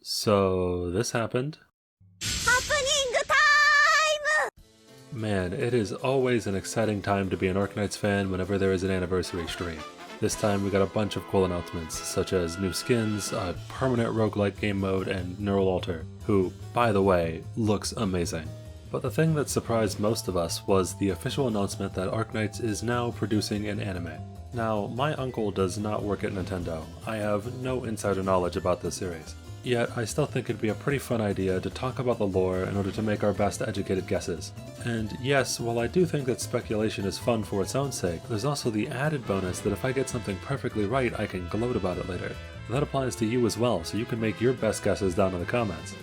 So this happened. Happening time! Man, it is always an exciting time to be an Arknights fan whenever there is an anniversary stream. This time we got a bunch of cool announcements, such as new skins, a permanent roguelike game mode, and Neural Alter, who, by the way, looks amazing. But the thing that surprised most of us was the official announcement that Arknights is now producing an anime. Now, my uncle does not work at Nintendo. I have no insider knowledge about this series. Yet, I still think it'd be a pretty fun idea to talk about the lore in order to make our best educated guesses. And yes, while I do think that speculation is fun for its own sake, there's also the added bonus that if I get something perfectly right, I can gloat about it later. That applies to you as well, so you can make your best guesses down in the comments.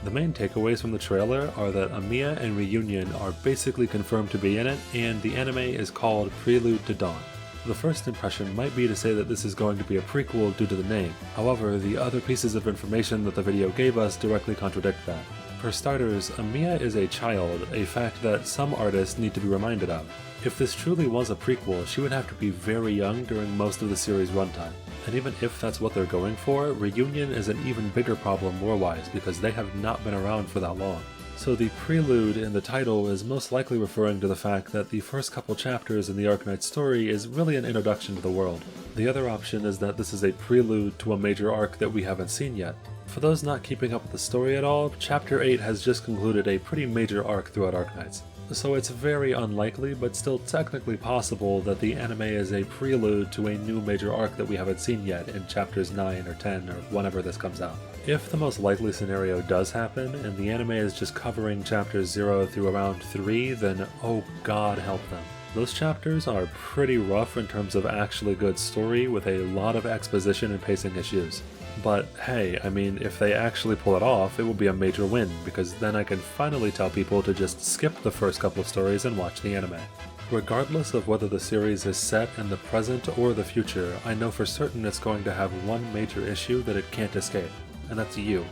The main takeaways from the trailer are that Amiya and Reunion are basically confirmed to be in it, and the anime is called Prelude to Dawn. The first impression might be to say that this is going to be a prequel due to the name. However, the other pieces of information that the video gave us directly contradict that. For starters, Amiya is a child, a fact that some artists need to be reminded of. If this truly was a prequel, she would have to be very young during most of the series' runtime. And even if that's what they're going for, Reunion is an even bigger problem lore-wise because they have not been around for that long. So the prelude in the title is most likely referring to the fact that the first couple chapters in the Arknights story is really an introduction to the world. The other option is that this is a prelude to a major arc that we haven't seen yet. For those not keeping up with the story at all, Chapter 8 has just concluded a pretty major arc throughout Arknights. So it's very unlikely, but still technically possible, that the anime is a prelude to a new major arc that we haven't seen yet in chapters 9 or 10 or whenever this comes out. If the most likely scenario does happen, and the anime is just covering chapters 0 through around 3, then oh god help them. Those chapters are pretty rough in terms of actually good story with a lot of exposition and pacing issues. But hey, I mean, if they actually pull it off, it will be a major win, because then I can finally tell people to just skip the first couple of stories and watch the anime. Regardless of whether the series is set in the present or the future, I know for certain it's going to have one major issue that it can't escape, and that's you.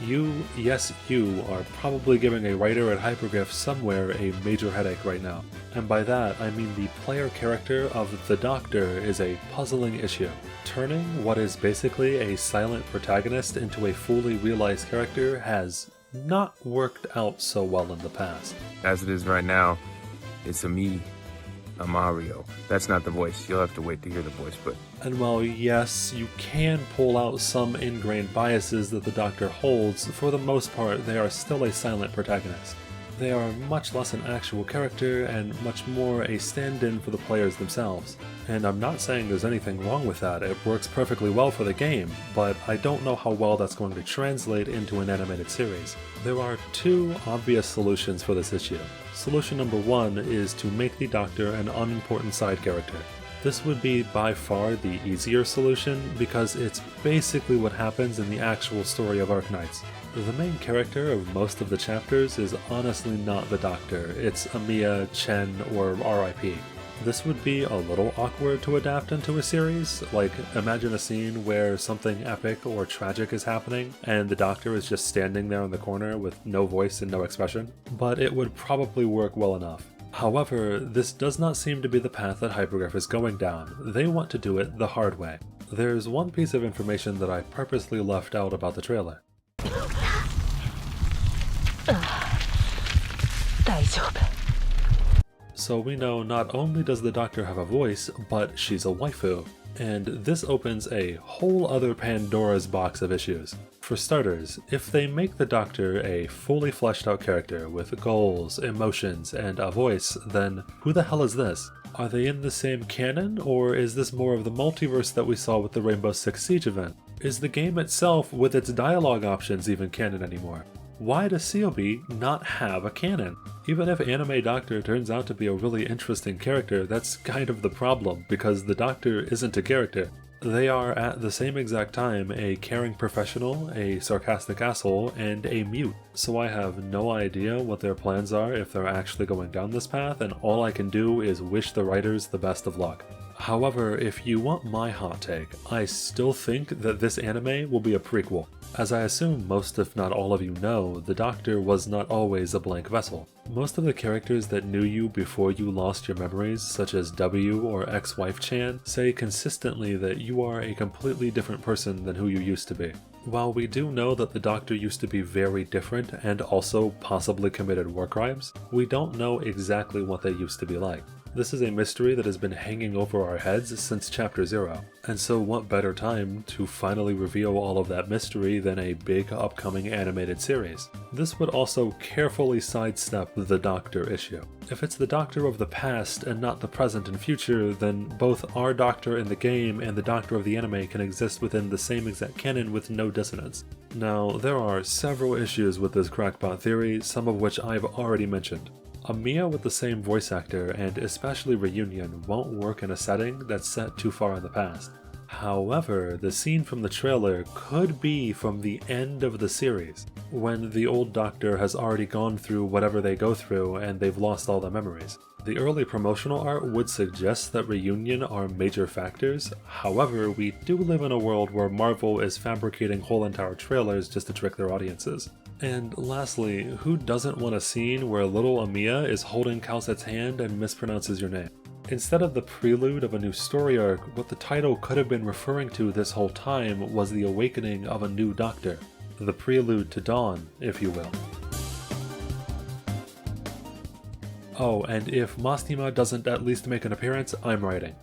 You, yes you, are probably giving a writer at Hyperglyph somewhere a major headache right now. And by that, I mean the player character of the Doctor is a puzzling issue. Turning what is basically a silent protagonist into a fully realized character has not worked out so well in the past. As it is right now, it's a Mario. That's not the voice. You'll have to wait to hear the voice, but... And while yes, you can pull out some ingrained biases that the Doctor holds, for the most part they are still a silent protagonist. They are much less an actual character and much more a stand-in for the players themselves. And I'm not saying there's anything wrong with that, it works perfectly well for the game, but I don't know how well that's going to translate into an animated series. There are two obvious solutions for this issue. Solution number one is to make the Doctor an unimportant side character. This would be by far the easier solution because it's basically what happens in the actual story of Arknights. The main character of most of the chapters is honestly not the Doctor, it's Amiya, Chen, or RIP. This would be a little awkward to adapt into a series, like imagine a scene where something epic or tragic is happening and the Doctor is just standing there in the corner with no voice and no expression, but it would probably work well enough. However, this does not seem to be the path that Hyperglyph is going down. They want to do it the hard way. There's one piece of information that I purposely left out about the trailer. So we know not only does the Doctor have a voice, but she's a waifu. And this opens a whole other Pandora's box of issues. For starters, if they make the Doctor a fully fleshed out character with goals, emotions, and a voice, then who the hell is this? Are they in the same canon, or is this more of the multiverse that we saw with the Rainbow Six Siege event? Is the game itself, with its dialogue options, even canon anymore? Why does COB not have a canon? Even if Anime Doctor turns out to be a really interesting character, that's kind of the problem, because the Doctor isn't a character. They are at the same exact time a caring professional, a sarcastic asshole, and a mute. So I have no idea what their plans are if they're actually going down this path, and all I can do is wish the writers the best of luck. However, if you want my hot take, I still think that this anime will be a prequel. As I assume most if not all of you know, the Doctor was not always a blank vessel. Most of the characters that knew you before you lost your memories, such as W or ex-wife Chan, say consistently that you are a completely different person than who you used to be. While we do know that the Doctor used to be very different and also possibly committed war crimes, we don't know exactly what they used to be like. This is a mystery that has been hanging over our heads since Chapter 0, and so what better time to finally reveal all of that mystery than a big upcoming animated series? This would also carefully sidestep the Doctor issue. If it's the Doctor of the past and not the present and future, then both our Doctor in the game and the Doctor of the anime can exist within the same exact canon with no dissonance. Now, there are several issues with this crackpot theory, some of which I've already mentioned. A Mia with the same voice actor, and especially Reunion, won't work in a setting that's set too far in the past. However, the scene from the trailer could be from the end of the series, when the old Doctor has already gone through whatever they go through and they've lost all their memories. The early promotional art would suggest that Reunion are major factors, however, we do live in a world where Marvel is fabricating whole entire trailers just to trick their audiences. And lastly, who doesn't want a scene where little Amiya is holding Calcet's hand and mispronounces your name? Instead of the prelude of a new story arc, what the title could have been referring to this whole time was the awakening of a new Doctor. The prelude to Dawn, if you will. Oh, and if Mastima doesn't at least make an appearance, I'm writing.